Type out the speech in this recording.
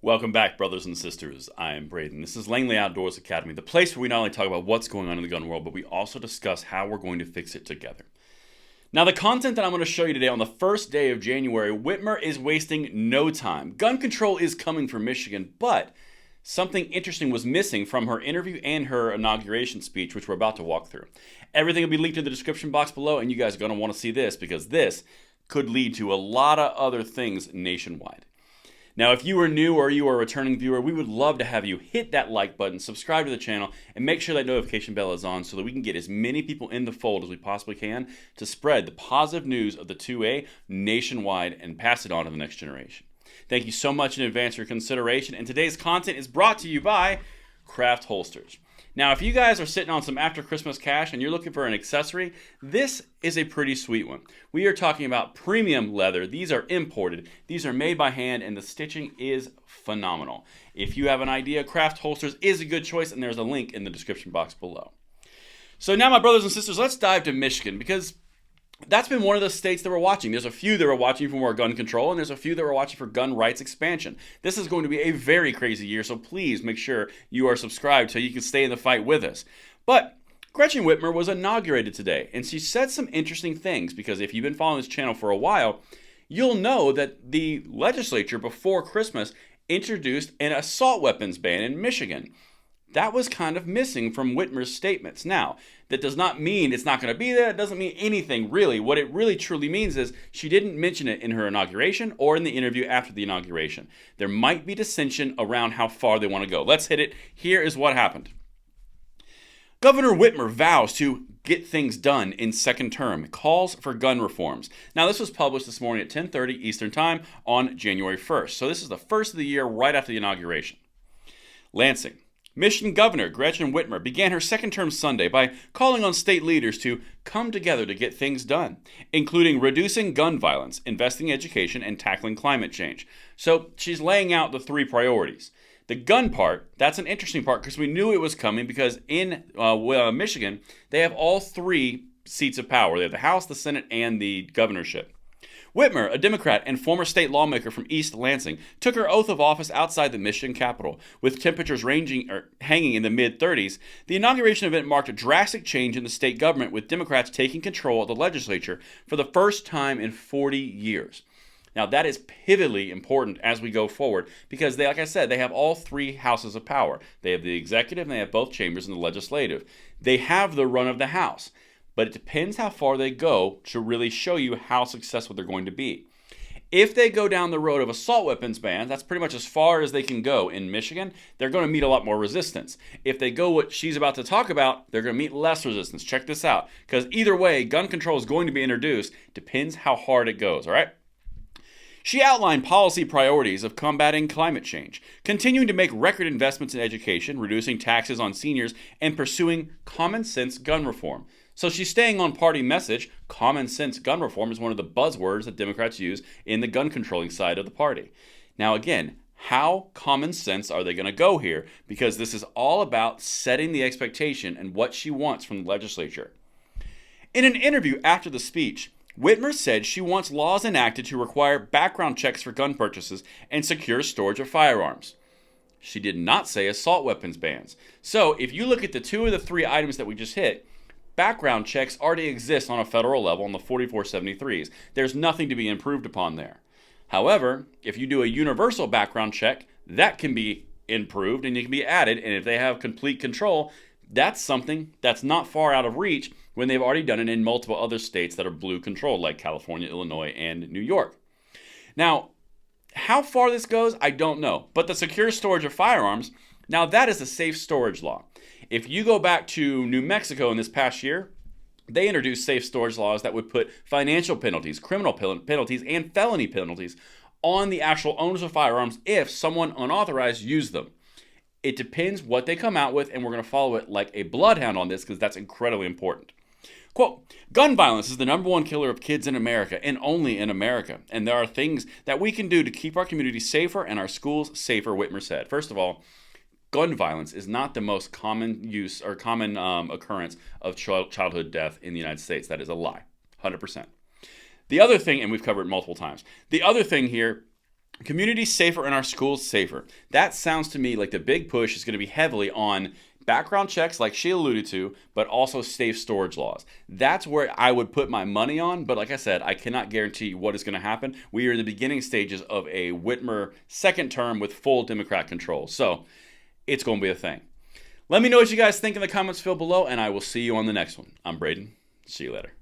Welcome back, brothers and sisters. I am Braden. This is Langley Outdoors Academy, the place where we not only talk about what's going on in the gun world, but we also discuss how we're going to fix it together. Now, the content that I'm going to show you today on the first day of January, Whitmer is wasting no time. Gun control is coming for Michigan, but something interesting was missing from her interview and her inauguration speech, which we're about to walk through. Everything will be linked in the description box below, and you guys are going to want to see this because this could lead to a lot of other things nationwide. Now, if you are new or you are a returning viewer, we would love to have you hit that like button, subscribe to the channel, and make sure that notification bell is on so that we can get as many people in the fold as we possibly can to spread the positive news of the 2A nationwide and pass it on to the next generation. Thank you so much in advance for your consideration, and today's content is brought to you by Craft Holsters. Now, if you guys are sitting on some after Christmas cash and you're looking for an accessory, this is a pretty sweet one. We are talking about premium leather. These are imported. These are made by hand, and the stitching is phenomenal. If you have an idea, Craft Holsters is a good choice, and there's a link in the description box below. So now, my brothers and sisters, let's dive to Michigan, because that's been one of the states that we're watching. There's a few that we're watching for more gun control, and there's a few that we're watching for gun rights expansion. This is going to be a very crazy year, so please make sure you are subscribed so you can stay in the fight with us. But Gretchen Whitmer was inaugurated today, and she said some interesting things, because if you've been following this channel for a while, you'll know that the legislature before Christmas introduced an assault weapons ban in Michigan. That was kind of missing from Whitmer's statements. Now, that does not mean it's not going to be there. It doesn't mean anything, really. What it really truly means is she didn't mention it in her inauguration or in the interview after the inauguration. There might be dissension around how far they want to go. Let's hit it. Here is what happened. Governor Whitmer vows to get things done in second term, calls for gun reforms. Now, this was published this morning at 10:30 Eastern Time on January 1st. So this is the first of the year right after the inauguration. Lansing. Michigan Governor Gretchen Whitmer began her second term Sunday by calling on state leaders to come together to get things done, including reducing gun violence, investing in education, and tackling climate change. So she's laying out the three priorities. The gun part, that's an interesting part because we knew it was coming because in Michigan, they have all three seats of power. They have the House, the Senate, and the governorship. Whitmer, a Democrat and former state lawmaker from East Lansing, took her oath of office outside the Michigan Capitol. With temperatures hanging in the mid-30s, the inauguration event marked a drastic change in the state government, with Democrats taking control of the legislature for the first time in 40 years. Now, that is pivotally important as we go forward because, like I said, they have all three houses of power. They have the executive and they have both chambers in the legislative. They have the run of the House. But it depends how far they go to really show you how successful they're going to be. If they go down the road of assault weapons bans, that's pretty much as far as they can go in Michigan, they're going to meet a lot more resistance. If they go what she's about to talk about, they're going to meet less resistance. Check this out. Because either way, gun control is going to be introduced. Depends how hard it goes, all right? She outlined policy priorities of combating climate change, continuing to make record investments in education, reducing taxes on seniors, and pursuing common sense gun reform. So she's staying on party message. Common sense gun reform is one of the buzzwords that Democrats use in the gun controlling side of the party. Now again, how common sense are they going to go here? Because this is all about setting the expectation and what she wants from the legislature. In an interview after the speech, Whitmer said she wants laws enacted to require background checks for gun purchases and secure storage of firearms. She did not say assault weapons bans. So if you look at the two of the three items that we just hit, background checks already exist on a federal level on the 4473s. There's nothing to be improved upon there. However, if you do a universal background check, that can be improved and it can be added. And if they have complete control, that's something that's not far out of reach when they've already done it in multiple other states that are blue controlled, like California, Illinois, and New York. Now, how far this goes, I don't know. But the secure storage of firearms, now that is a safe storage law. If you go back to New Mexico in this past year, they introduced safe storage laws that would put financial penalties, criminal penalties, and felony penalties on the actual owners of firearms if someone unauthorized used them. It depends what they come out with, and we're going to follow it like a bloodhound on this because that's incredibly important. Quote, gun violence is the number one killer of kids in America and only in America. And there are things that we can do to keep our communities safer and our schools safer, Whitmer said. First of all, gun violence is not the most common use or common occurrence of childhood death in the United States. That is a lie, 100%. The other thing, and we've covered it multiple times, the other thing here Communities safer and our schools safer. That sounds to me like the big push is going to be heavily on background checks, like she alluded to, but also safe storage laws. That's where I would put my money on. But like I said, I cannot guarantee what is going to happen. We are in the beginning stages of a Whitmer second term with full Democrat control. So it's going to be a thing. Let me know what you guys think in the comments field below, and I will see you on the next one. I'm Braden. See you later.